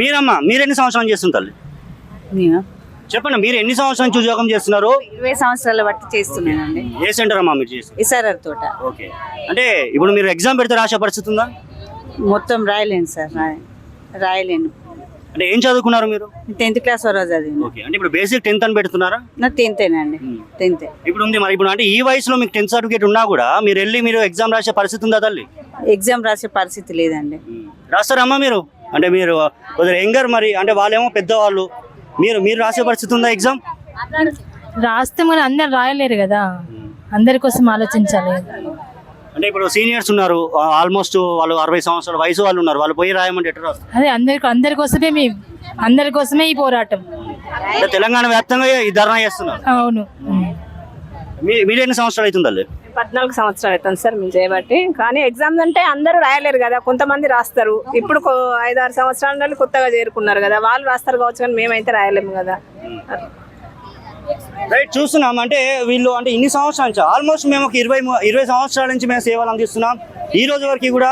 మీరమ్మా మీరు ఎన్ని సంవత్సరాలు చేస్తుంటారు నేను చెప్పండి, మీరు ఎన్ని సంవత్సరాల నుంచి ఉద్యోగం చేస్తున్నారు? 20 సంవత్సరాల బట్టి చేస్తున్నానండి. ఏ సెంటర్ అమ్మా మీరు చేసి? ఇసారర్ తోట. ఓకే, అంటే ఇప్పుడు మీరు ఎగ్జామ్ పెడితే రాసే పరిస్థితి ఉందా? మొత్తం రాయలేను సార్, రాయలేను. అంటే ఏం చదువుకున్నారు మీరు? 10th క్లాస్ వరకు చదివాను. ఓకే, అంటే ఇప్పుడు బేసిక్ 10th అని పెడుతున్నారా? నా 10th అండి, 10th. ఇప్పుడు ఉంది మరి, ఇప్పుడు అంటే ఈ వయసులో మీకు 10th సర్టిఫికేట్ ఉన్నా కూడా మీరు వెళ్ళి మీరు ఎగ్జామ్ రాసే పరిస్థితి ఉందా తల్లి? ఎగ్జామ్ రాసే పరిస్థితి లేదండి. రాస్తారమ్మా మీరు? అంటే మీరు కొద్దిగా యంగర్ మరి, అంటే వాళ్ళేమో పెద్దవాళ్ళు, మీరు రాసే పరిస్థితి ఉందా ఎగ్జామ్? రాస్తే మనం అందరు రాయలేరు కదా, అందరి కోసం ఆలోచించాలి. అంటే ఇప్పుడు సీనియర్స్ ఉన్నారు, ఆల్మోస్ట్ వాళ్ళు 60 సంవత్సరాల వయసు వాళ్ళు ఉన్నారు, వాళ్ళు పోయి రాయమంటే ఎట్లా రాస్తారు? అదే అందరి కోసమే ఈ పోరాటం. అంటే తెలంగాణ వ్యాప్తంగా ఈ ధర్నా చేస్తున్నారు. అవును. మీరు ఎన్ని సంవత్సరాలు అవుతుంది? 14 సంవత్సరాలు అవుతుంది సార్ మేము చేయబట్టి. కానీ ఎగ్జామ్స్ అంటే అందరూ రాయలేరు కదా, కొంతమంది రాస్తారు. ఇప్పుడు 5-6 సంవత్సరాల నుండి కొత్తగా చేరుకున్నారు కదా, వాళ్ళు రాస్తారు కావచ్చు, కానీ మేమైతే రాయలేము కదా. రైట్, చూస్తున్నాం. అంటే వీళ్ళు అంటే ఇన్ని సంవత్సరాల నుంచి ఆల్మోస్ట్ మేము ఒక 20 సంవత్సరాల నుంచి మేము సేవలు అందిస్తున్నాం. ఈ రోజు వరకు కూడా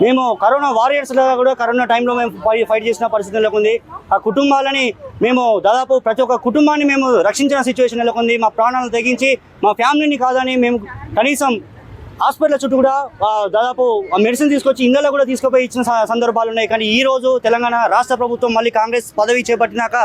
మేము కరోనా వారియర్స్ లాగా కూడా కరోనా టైంలో మేము ఫైట్ చేసిన పరిస్థితి నెలకొంది. ఆ కుటుంబాలని మేము దాదాపు ప్రతి ఒక్క కుటుంబాన్ని మేము రక్షించిన సిచ్యువేషన్ నెలకొంది. మా ప్రాణాలను తెగించి మా ఫ్యామిలీని కాదని మేము కనీసం హాస్పిటల్ చుట్టూ కూడా దాదాపు మెడిసిన్ తీసుకొచ్చి ఇళ్ళలో కూడా తీసుకుపోయి ఇచ్చిన సందర్భాలు ఉన్నాయి. కానీ ఈ రోజు తెలంగాణ రాష్ట్ర ప్రభుత్వం మళ్ళీ కాంగ్రెస్ పదవి చేపట్టినాక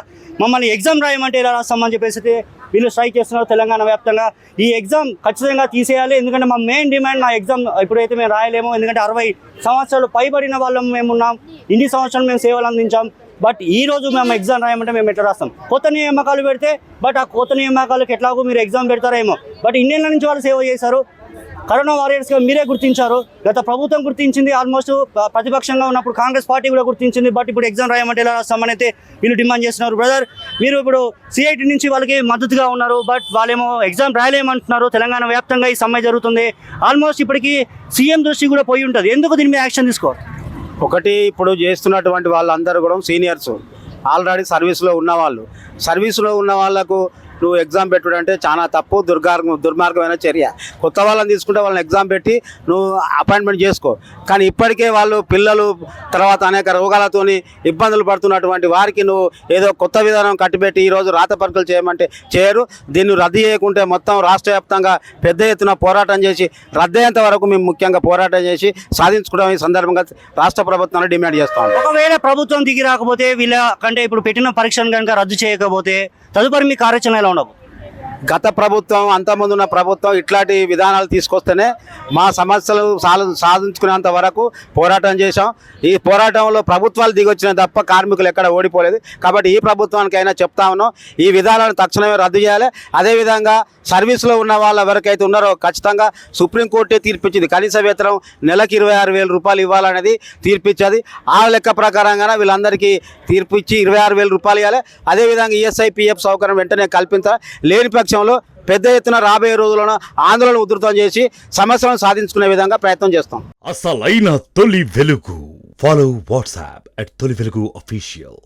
మమ్మల్ని ఎగ్జామ్ రాయమంటే ఎలా రాస్తామని చెప్పేసి వీళ్ళు స్ట్రైక్ చేస్తున్నారు తెలంగాణ వ్యాప్తంగా. ఈ ఎగ్జామ్ ఖచ్చితంగా తీసేయాలి, ఎందుకంటే మా మెయిన్ డిమాండ్ నా ఎగ్జామ్ ఇప్పుడైతే మేము రాయలేము, ఎందుకంటే 60 సంవత్సరాలు పైబడిన వాళ్ళం మేము ఉన్నాం, ఇన్ని సంవత్సరాలు మేము సేవలు అందించాం. బట్ ఈ రోజు మేము ఎగ్జామ్ రాయమంటే మేము ఎట్లా రాస్తాం? కొత్త నియామకాలు పెడితే, బట్ ఆ కొత్త నియామకాలకు ఎట్లాగో మీరు ఎగ్జామ్ పెడతారేమో, బట్ ఇన్నేళ్ళ నుంచి వాళ్ళు సేవ చేశారు. కరోనా వారియర్స్గా మీరే గుర్తించారు, గత ప్రభుత్వం గుర్తించింది, ఆల్మోస్ట్ ప్రతిపక్షంగా ఉన్నప్పుడు కాంగ్రెస్ పార్టీ కూడా గుర్తించింది. బట్ ఇప్పుడు ఎగ్జామ్ రాయమంటే ఎలా రాస్తామని అయితే వీళ్ళు డిమాండ్ చేస్తున్నారు. బ్రదర్, మీరు ఇప్పుడు సిఐటి నుంచి వాళ్ళకి మద్దతుగా ఉన్నారు, బట్ వాళ్ళేమో ఎగ్జామ్ రాయలేమంటున్నారు. తెలంగాణ వ్యాప్తంగా ఈ సమ్మె జరుగుతుంది. ఆల్మోస్ట్ ఇప్పటికీ సీఎం దృష్టి కూడా పోయి ఉంటుంది. ఎందుకు దీని మీద యాక్షన్ తీసుకోవాలి? ఒకటి, ఇప్పుడు చేస్తున్నటువంటి వాళ్ళందరూ కూడా సీనియర్స్, ఆల్రెడీ సర్వీస్లో ఉన్నవాళ్ళు. సర్వీస్లో ఉన్న వాళ్ళకు నువ్వు ఎగ్జామ్ పెట్టుడు అంటే చాలా తప్పు, దుర్మార్గమైన చర్య. కొత్త వాళ్ళని తీసుకుంటే వాళ్ళని ఎగ్జామ్ పెట్టి నువ్వు అపాయింట్మెంట్ చేసుకో. కానీ ఇప్పటికే వాళ్ళు పిల్లలు తర్వాత అనేక రోగాలతోని ఇబ్బందులు పడుతున్నటువంటి వారికి నువ్వు ఏదో కొత్త విధానం కట్టిపెట్టి ఈరోజు రాత పరీక్షలు చేయమంటే చేయరు. దీన్ని రద్దు చేయకుంటే మొత్తం రాష్ట్ర వ్యాప్తంగా పెద్ద ఎత్తున పోరాటం చేసి రద్దయ్యేంత వరకు మేము ముఖ్యంగా పోరాటం చేసి సాధించుకోవడం ఈ సందర్భంగా రాష్ట్ర ప్రభుత్వాన్ని డిమాండ్ చేస్తాం. ఒకవేళ ప్రభుత్వం దిగి రాకపోతే, వీళ్ళ కంటే ఇప్పుడు పెట్టిన పరీక్షను కనుక రద్దు చేయకపోతే తదుపరి మీ కార్యాచరణ ఎలా ఉండవు? గత ప్రభుత్వం, అంతకుముందు ఉన్న ప్రభుత్వం ఇట్లాంటి విధానాలు తీసుకొస్తేనే మా సమస్యలు సాధించుకునేంత వరకు పోరాటం చేశాం. ఈ పోరాటంలో ప్రభుత్వాలు దిగొచ్చిన తప్ప కార్మికులు ఎక్కడ ఓడిపోలేదు. కాబట్టి ఈ ప్రభుత్వానికైనా చెప్తా ఉన్నాం, ఈ విధానాలను తక్షణమే రద్దు చేయాలి. అదేవిధంగా సర్వీస్లో ఉన్న వాళ్ళు ఎవరికైతే ఉన్నారో ఖచ్చితంగా సుప్రీంకోర్టే తీర్పిచ్చింది, కనీస వేతనం నెలకు 26,000 రూపాయలు ఇవ్వాలనేది తీర్పిచ్చేది. ఆ లెక్క ప్రకారంగానే వీళ్ళందరికీ తీర్పిచ్చి 26,000 రూపాయలు ఇవ్వాలి. అదేవిధంగా ఈఎస్ఐ పిఎఫ్ సౌకర్యం వెంటనే కల్పించాలి. లేని పక్షంలో పెద్ద ఎత్తున రాబోయే రోజుల్లో ఆందోళన ఉధృతం చేసి సమస్యలను సాధించుకునే విధంగా ప్రయత్నం చేస్తాం. అసలైన తొలి వెలుగు. ఫాలో వాట్సాప్ @తొలి వెలుగు official.